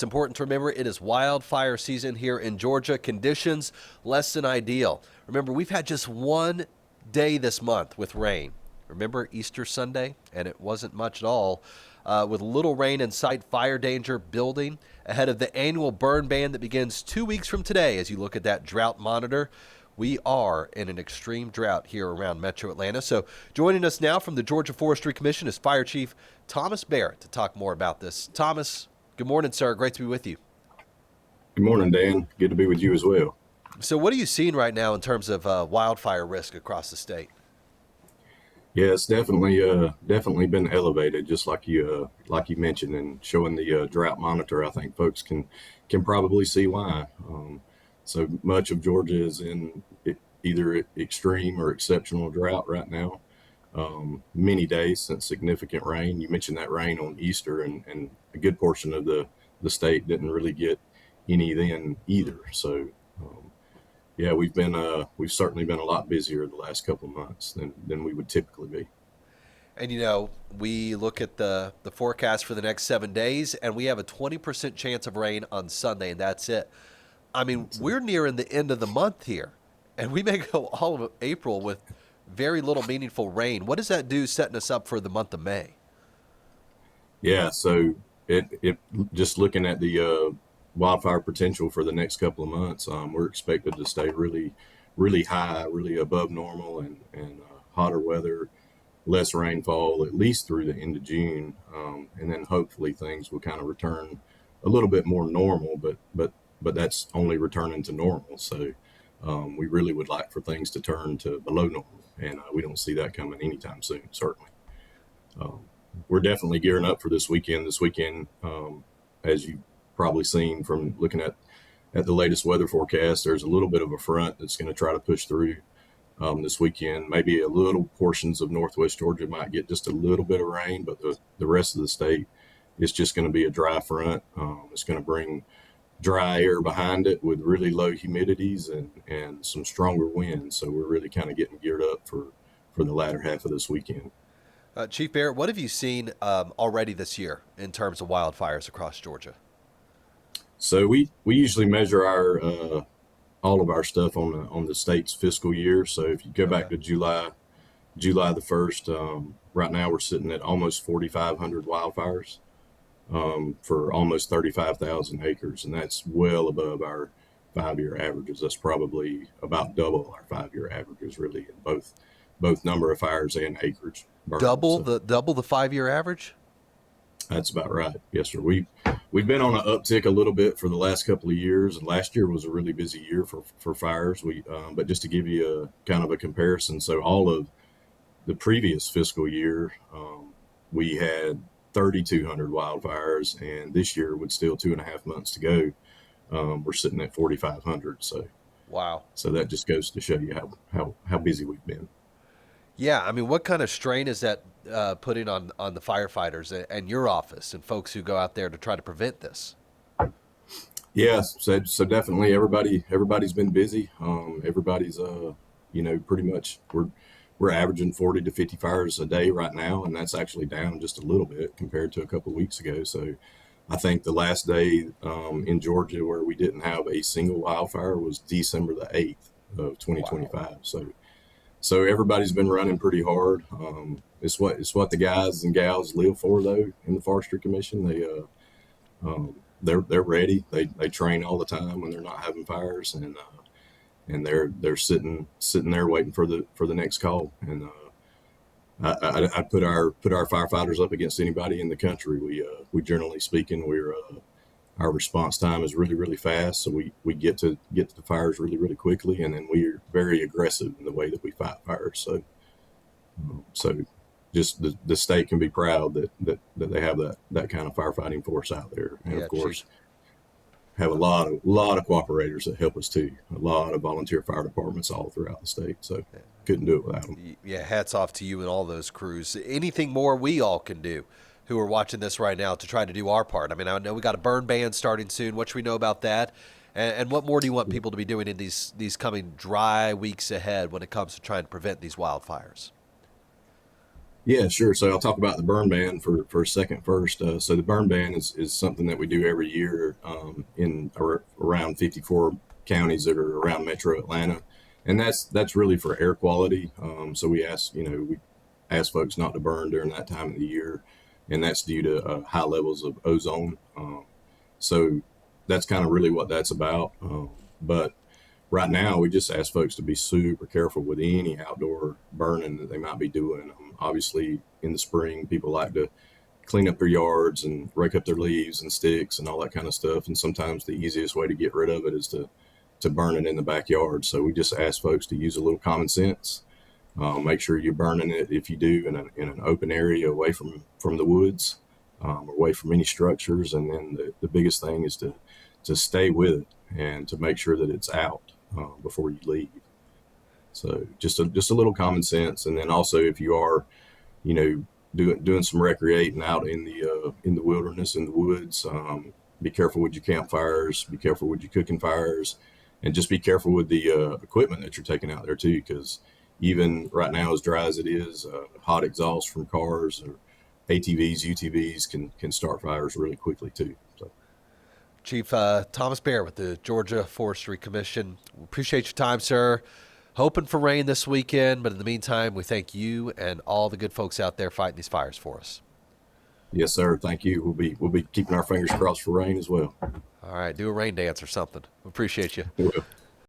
it's important to remember it is wildfire season here in Georgia. Conditions less than ideal. Remember, we've had just one day this month with rain. Remember Easter Sunday? And it wasn't much at all. With little rain in sight, fire danger building ahead of the annual burn ban that begins 2 weeks from today. As you look at that drought monitor, we are in an extreme drought here around Metro Atlanta. So joining us now from the Georgia Forestry Commission is Fire Chief Thomas Barrett to talk more about this. Thomas, good morning, sir. Great to be with you. Good morning, Dan. Good to be with you as well. So what are you seeing right now in terms of wildfire risk across the state? Yeah, it's definitely been elevated, just like you mentioned, and showing the drought monitor. I think folks can probably see why. So much of Georgia is in either extreme or exceptional drought right now. Many days since significant rain. You mentioned that rain on Easter, and a good portion of the state didn't really get any then either. So. Yeah, we've certainly been a lot busier the last couple of months than we would typically be. And, we look at the forecast for the next 7 days, and we have a 20% chance of rain on Sunday, and that's it. I mean, we're nearing the end of the month here, and we may go all of April with very little meaningful rain. What does that do setting us up for the month of May? Yeah, so it just looking at the wildfire potential for the next couple of months, we're expected to stay really, really high, really above normal, and hotter weather, less rainfall, at least through the end of June, and then hopefully things will kind of return a little bit more normal, but that's only returning to normal. So we really would like for things to turn to below normal, and we don't see that coming anytime soon, certainly. We're definitely gearing up for this weekend. As you probably seen from looking at the latest weather forecast, there's a little bit of a front that's going to try to push through this weekend. Maybe a little portions of northwest Georgia might get just a little bit of rain, but the rest of the state is just going to be a dry front. It's going to bring dry air behind it with really low humidities and some stronger winds. So we're really kind of getting geared up for the latter half of this weekend. Chief Barrett, what have you seen already this year in terms of wildfires across Georgia? So we usually measure our all of our stuff on the state's fiscal year. So if you go back to July the 1st, right now we're sitting at almost 4,500 wildfires for almost 35,000 acres, and that's well above our 5-year averages. That's probably about double our 5-year averages, really, in both number of fires and acreage burned. Double the 5-year average? That's about right. Yes, sir. We've been on an uptick a little bit for the last couple of years, and last year was a really busy year for fires. But just to give you a kind of a comparison, so all of the previous fiscal year, we had 3,200 wildfires, and this year, with still 2.5 months to go, we're sitting at 4,500. So wow. So that just goes to show you how busy we've been. Yeah, I mean, what kind of strain is that putting on the firefighters and your office and folks who go out there to try to prevent this? Yeah, so definitely everybody's been busy. Everybody's pretty much we're averaging 40 to 50 fires a day right now, and that's actually down just a little bit compared to a couple of weeks ago. So I think the last day in Georgia where we didn't have a single wildfire was December the 8th of 2025. Wow. So everybody's been running pretty hard. It's what the guys and gals live for, though. In the Forestry Commission, they're ready. They train all the time when they're not having fires, and they're sitting there waiting for the next call. And I put our firefighters up against anybody in the country. We generally speaking, our response time is really, really fast, so we get to the fires really, really quickly, and then we're very aggressive in the way that we fight fires. So just the state can be proud that they have that kind of firefighting force out there, and of course have a lot of cooperators that help us too. A lot of volunteer fire departments all throughout the state, so couldn't do it without them. Yeah, hats off to you and all those crews. Anything more we all can do who are watching this right now to try to do our part? I mean, I know we got a burn ban starting soon. What should we know about that? And what more do you want people to be doing in these coming dry weeks ahead when it comes to trying to prevent these wildfires? Yeah, sure. So I'll talk about the burn ban for a second first. So the burn ban is something that we do every year around 54 counties that are around Metro Atlanta, and that's really for air quality. So we ask folks not to burn during that time of the year, and that's due to high levels of ozone. So that's kind of really what that's about. But right now, we just ask folks to be super careful with any outdoor burning that they might be doing. Obviously, in the spring, people like to clean up their yards and rake up their leaves and sticks and all that kind of stuff. And sometimes the easiest way to get rid of it is to burn it in the backyard. So we just ask folks to use a little common sense. Make sure you're burning it, if you do, in an open area away from the woods, away from any structures. And then the biggest thing is to stay with it and to make sure that it's out before you leave. So just a little common sense. And then also, if you are, doing some recreating out in the wilderness, in the woods, be careful with your campfires, be careful with your cooking fires, and just be careful with the equipment that you're taking out there too, because even right now, as dry as it is, hot exhaust from cars or ATVs, UTVs can start fires really quickly too. So. Chief Thomas Barrett with the Georgia Forestry Commission. We appreciate your time, sir. Hoping for rain this weekend, but in the meantime, we thank you and all the good folks out there fighting these fires for us. Yes, sir. Thank you. We'll be keeping our fingers crossed for rain as well. All right, do a rain dance or something. We appreciate you. We will.